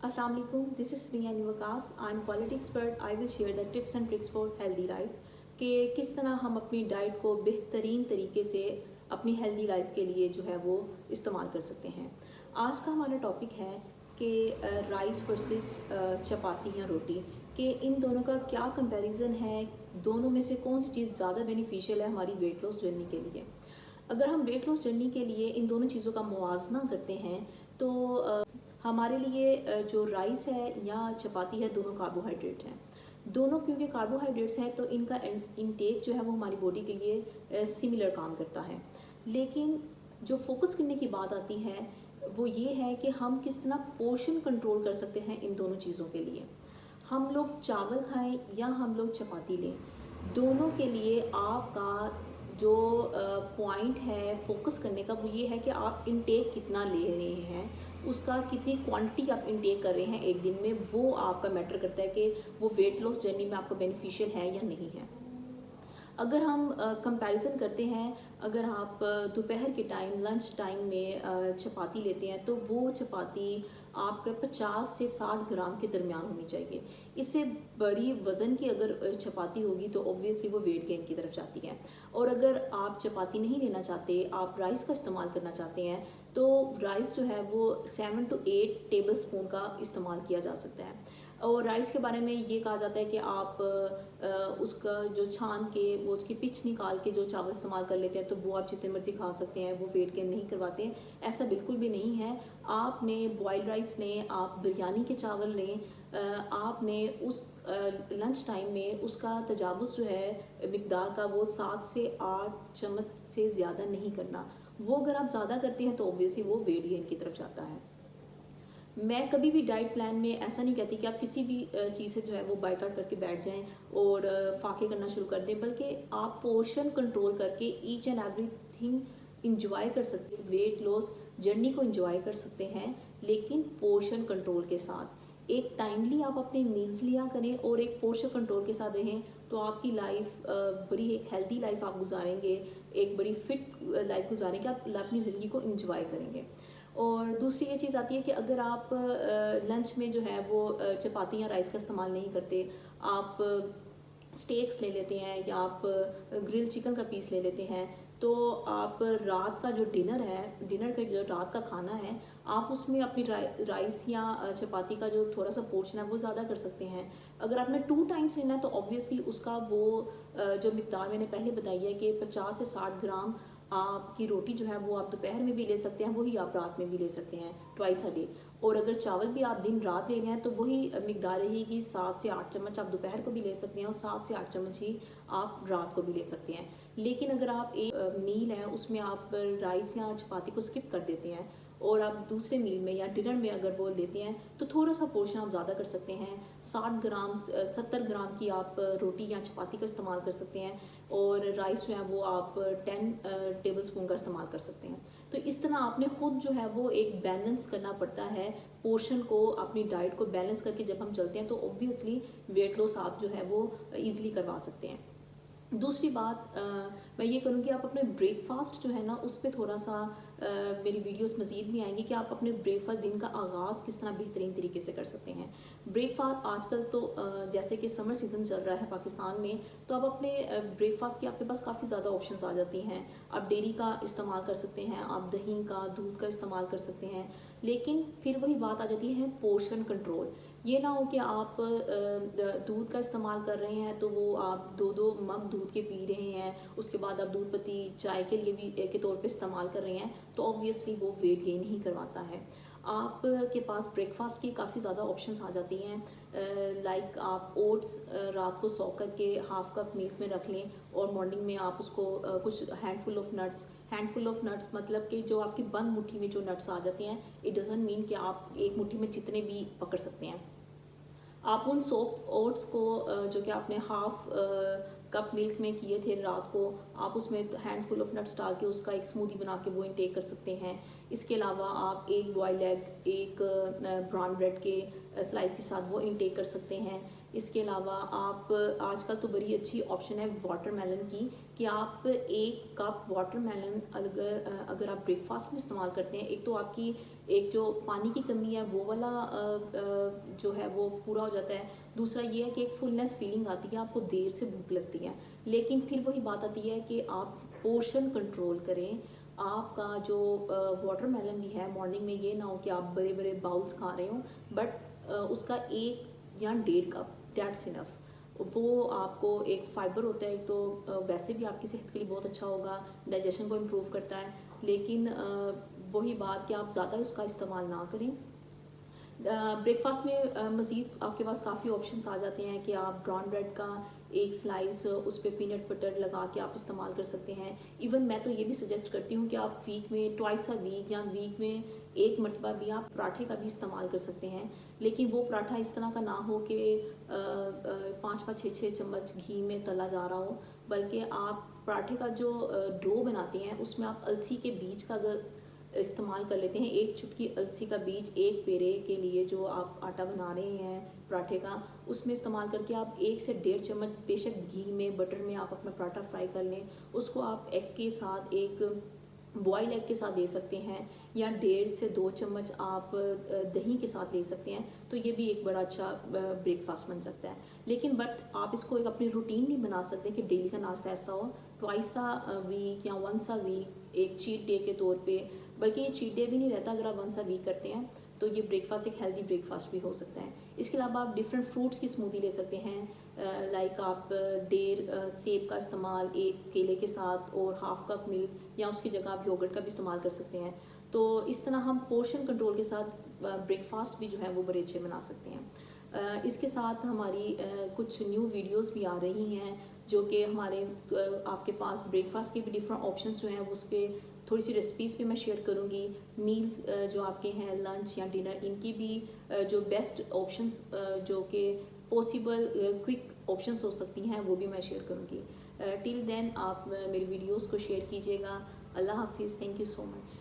Assalamu alaikum. This is me Anu Waqas. I'm quality expert. I will share the tips and tricks for healthy life कि किस तरह हम अपनी diet को बेहतरीन तरीके से अपनी हेल्दी लाइफ के लिए जो है वो इस्तेमाल कर सकते हैं। आज का हमारा टॉपिक है कि राइस वर्सेस चपाती या रोटी, कि इन दोनों का क्या कंपैरिजन है, दोनों में से कौन सी चीज़ ज़्यादा बेनिफिशियल है हमारी वेट लॉस जर्नी के लिए। अगर हम वेट लॉस जर्नी के लिए इन दोनों चीज़ों का मुवाजना करते हैं तो हमारे लिए जो राइस है या चपाती है दोनों कार्बोहाइड्रेट हैं। दोनों क्योंकि कार्बोहाइड्रेट्स हैं तो इनका इनटेक जो है वो हमारी बॉडी के लिए सिमिलर काम करता है। लेकिन जो फोकस करने की बात आती है वो ये है कि हम किस तरह पोर्शन कंट्रोल कर सकते हैं इन दोनों चीज़ों के लिए। हम लोग चावल खाएं या हम लोग चपाती लें, दोनों के लिए आपका जो पॉइंट है फोकस करने का वो ये है कि आप इनटेक कितना ले रहे हैं, उसका कितनी क्वांटिटी आप इनटेक कर रहे हैं एक दिन में, वो आपका मैटर करता है कि वो वेट लॉस जर्नी में आपको बेनिफिशियल है या नहीं है। अगर हम कंपैरिजन करते हैं, अगर आप दोपहर के टाइम लंच टाइम में चपाती लेते हैं तो वो चपाती आपके 50 से 60 ग्राम के दरमियान होनी चाहिए। इससे बड़ी वज़न की अगर चपाती होगी तो ऑब्वियसली वो वेट गेन की तरफ जाती है। और अगर आप चपाती नहीं लेना चाहते, आप राइस का इस्तेमाल करना चाहते हैं, तो राइस जो है वो 7 to 8 टेबल स्पून का इस्तेमाल किया जा सकता है। और राइस के बारे में ये कहा जाता है कि आप उसका जो छान के वो उसकी पिच निकाल के जो चावल इस्तेमाल कर लेते हैं तो वो आप जितने मर्जी खा सकते हैं, वो वेट गेन नहीं करवाते। ऐसा बिल्कुल भी नहीं है। आपने बॉइल्ड राइस लें, आप बिरयानी के चावल लें, आपने उस लंच टाइम में उसका तजावुज़ जो है मिकदार का वो 7 से 8 चम्मच से ज़्यादा नहीं करना। वो अगर आप ज़्यादा करते हैं तो ऑब्वियसली वो वेट गेन की तरफ जाता है। मैं कभी भी डाइट प्लान में ऐसा नहीं कहती कि आप किसी भी चीज़ से जो है वो बाइकआउट करके बैठ जाएं और फाके करना शुरू कर दें, बल्कि आप पोर्शन कंट्रोल करके ईच एंड एवरीथिंग इंजॉय कर सकते हैं। वेट लॉस जर्नी को इंजॉय कर सकते हैं लेकिन पोर्शन कंट्रोल के साथ। एक टाइमली आप अपने मील्स लिया करें और एक पोर्शन कंट्रोल के साथ रहें तो आपकी लाइफ बड़ी एक हेल्दी लाइफ आप गुजारेंगे, एक बड़ी फिट लाइफ गुजारेंगे, आप अपनी ज़िंदगी को इंजॉय करेंगे। और दूसरी ये चीज़ आती है कि अगर आप लंच में जो है वो चपाती या राइस का इस्तेमाल नहीं करते, आप स्टेक्स ले लेते हैं या आप ग्रिल चिकन का पीस ले लेते हैं, तो आप रात का जो डिनर का जो रात का खाना है, आप उसमें अपनी राइस या चपाती का जो थोड़ा सा पोर्शन है वो ज़्यादा कर सकते हैं। अगर आपने 2 टाइम्स लेना है तो ऑब्वियसली उसका वो जो मिकदार मैंने पहले बताई है कि 50 से 60 ग्राम आपकी रोटी जो है वो आप दोपहर में भी ले सकते हैं, वही आप रात में भी ले सकते हैं, ट्वाइस अ डे। और अगर चावल भी आप दिन रात ले रहे हैं तो वही मिकदार रहेगी, 7 से 8 चम्मच आप दोपहर को भी ले सकते हैं और 7 से 8 चम्मच ही आप रात को भी ले सकते हैं। लेकिन अगर आप एक मील है उसमें आप राइस या चपाती को स्किप कर देते हैं और आप दूसरे मील में या डिनर में अगर वो लेते हैं तो थोड़ा सा पोर्शन आप ज़्यादा कर सकते हैं। 60 ग्राम 70 ग्राम की आप रोटी या चपाती का इस्तेमाल कर सकते हैं और राइस जो है वो आप 10 टेबल स्पून का इस्तेमाल कर सकते हैं। तो इस तरह आपने खुद जो है वो एक बैलेंस करना पड़ता है पोर्शन को, अपनी डाइट को बैलेंस करके जब हम चलते हैं तो ऑब्वियसली वेट लॉस आप जो है वो ईजिली करवा सकते हैं। दूसरी बात मैं ये करूँगी, आप अपने ब्रेकफास्ट जो है ना उस पर थोड़ा सा मेरी वीडियोस मज़ीद भी आएंगी कि आप अपने ब्रेकफास्ट दिन का आगाज़ किस तरह बेहतरीन तरीके से कर सकते हैं। ब्रेकफास्ट आजकल तो जैसे कि समर सीज़न चल रहा है पाकिस्तान में, तो आप अपने ब्रेकफास्ट की आपके पास काफ़ी ज़्यादा ऑप्शंस आ जाती हैं। आप डेयरी का इस्तेमाल कर सकते हैं, आप दही का दूध का इस्तेमाल कर सकते हैं, लेकिन फिर वही बात आ जाती है पोर्शन कंट्रोल। ये ना हो कि आप दूध का इस्तेमाल कर रहे हैं तो वो आप 2-2 मग दूध के पी रहे हैं, उसके बाद आप दूध पत्ती चाय के लिए भी के तौर पे इस्तेमाल कर रहे हैं, तो ऑब्वियसली वो वेट गेन ही करवाता है। आप के पास ब्रेकफास्ट की काफ़ी ज़्यादा ऑप्शंस आ जाती हैं। लाइक आप ओट्स रात को सॉक करके हाफ कप मिल्क में रख लें और मॉर्निंग में आप उसको कुछ हैंडफुल ऑफ नट्स मतलब कि जो आपकी बंद मुट्ठी में जो नट्स आ जाते हैं, इट डजंट मीन कि आप एक मुट्ठी में जितने भी पकड़ सकते हैं। आप उन सोप ओट्स को जो कि आपने हाफ कप मिल्क में किए थे रात को, आप उसमें हैंडफुल ऑफ नट्स डाल के उसका एक स्मूदी बना के वो इंटेक कर सकते हैं। इसके अलावा आप एक बॉयल एग, एक ब्राउन ब्रेड के स्लाइस के साथ वो इंटेक कर सकते हैं। इसके अलावा आप आजकल तो बड़ी अच्छी ऑप्शन है वाटरमेलन की, कि आप 1 कप वाटरमेलन अगर आप ब्रेकफास्ट में इस्तेमाल करते हैं, एक तो आपकी एक जो पानी की कमी है वो वाला जो है वो पूरा हो जाता है। दूसरा ये है कि एक फुलनेस फीलिंग आती है, आपको देर से भूख लगती है। लेकिन फिर वही बात आती है कि आप पोर्शन कंट्रोल करें। आपका जो वाटरमेलन भी है, मॉर्निंग में ये ना हो कि आप बड़े बड़े बाउल्स खा रहे हो, बट उसका 1 या 1.5 कप, दैट्स इनफ। वो आपको एक फ़ाइबर होता है, तो वैसे भी आपकी सेहत के लिए बहुत अच्छा होगा, डाइजेशन को इम्प्रूव करता है। लेकिन वही बात कि आप ज़्यादा उसका इस्तेमाल ना करें। ब्रेकफास्ट में मज़ीद आपके पास काफ़ी ऑप्शंस आ जाते हैं कि आप ब्राउन ब्रेड का एक स्लाइस उस पर पीनट बटर लगा के आप इस्तेमाल कर सकते हैं। इवन मैं तो ये भी सजेस्ट करती हूँ कि आप वीक में ट्वाइस अ वीक या वीक में एक मरतबा भी आप पराठे का भी इस्तेमाल कर सकते हैं। लेकिन वो पराठा इस तरह का ना हो कि 5-5, 6-6 चम्मच घी में तला जा रहा हो, बल्कि आप पराठे का जो डो बनाते हैं उसमें आप अलसी के बीज का अगर इस्तेमाल कर लेते हैं, 1 चुटकी अलसी का बीज 1 पेरे के लिए जो आप आटा बना रहे हैं पराठे का, उसमें इस्तेमाल करके आप 1 से 1.5 चम्मच बेशक घी में बटर में आप अपना पराठा फ्राई कर लें। उसको आप एग के साथ, एक बॉयल एग के साथ दे सकते हैं, या 1.5 से 2 चम्मच आप दही के साथ ले सकते हैं। तो ये भी एक बड़ा अच्छा ब्रेकफास्ट बन सकता है। लेकिन बट आप इसको एक अपनी रूटीन नहीं बना सकते कि डेली का नाश्ता ऐसा हो। ट्वाइस अ वीक या वंस अ वीक एक चीट डे के तौर पे, बल्कि ये चीट डे भी नहीं रहता अगर आप वंस अ वीक करते हैं, तो ये ब्रेकफास्ट एक हेल्दी ब्रेकफास्ट भी हो सकता है। इसके अलावा आप डिफरेंट फ्रूट्स की स्मूदी ले सकते हैं। लाइक आप सेब का इस्तेमाल एक केले के साथ और हाफ कप मिल्क, या उसकी जगह आप योगर्ट का भी इस्तेमाल कर सकते हैं। तो इस तरह हम पोर्शन कंट्रोल के साथ ब्रेकफास्ट भी जो है वो बड़े अच्छे बना सकते हैं। इसके साथ हमारी कुछ न्यू वीडियोस भी आ रही हैं, जो कि हमारे आपके पास ब्रेकफास्ट के भी डिफरेंट ऑप्शंस जो हैं वो उसके थोड़ी सी रेसिपीज़ भी मैं शेयर करूँगी। मील्स जो आपके हैं लंच या डिनर, इनकी भी जो बेस्ट ऑप्शंस जो कि पॉसिबल क्विक ऑप्शंस हो सकती हैं वो भी मैं शेयर करूँगी। टिल देन आप मेरी वीडियोस को शेयर कीजिएगा। अल्लाह हाफिज़, थैंक यू सो मच।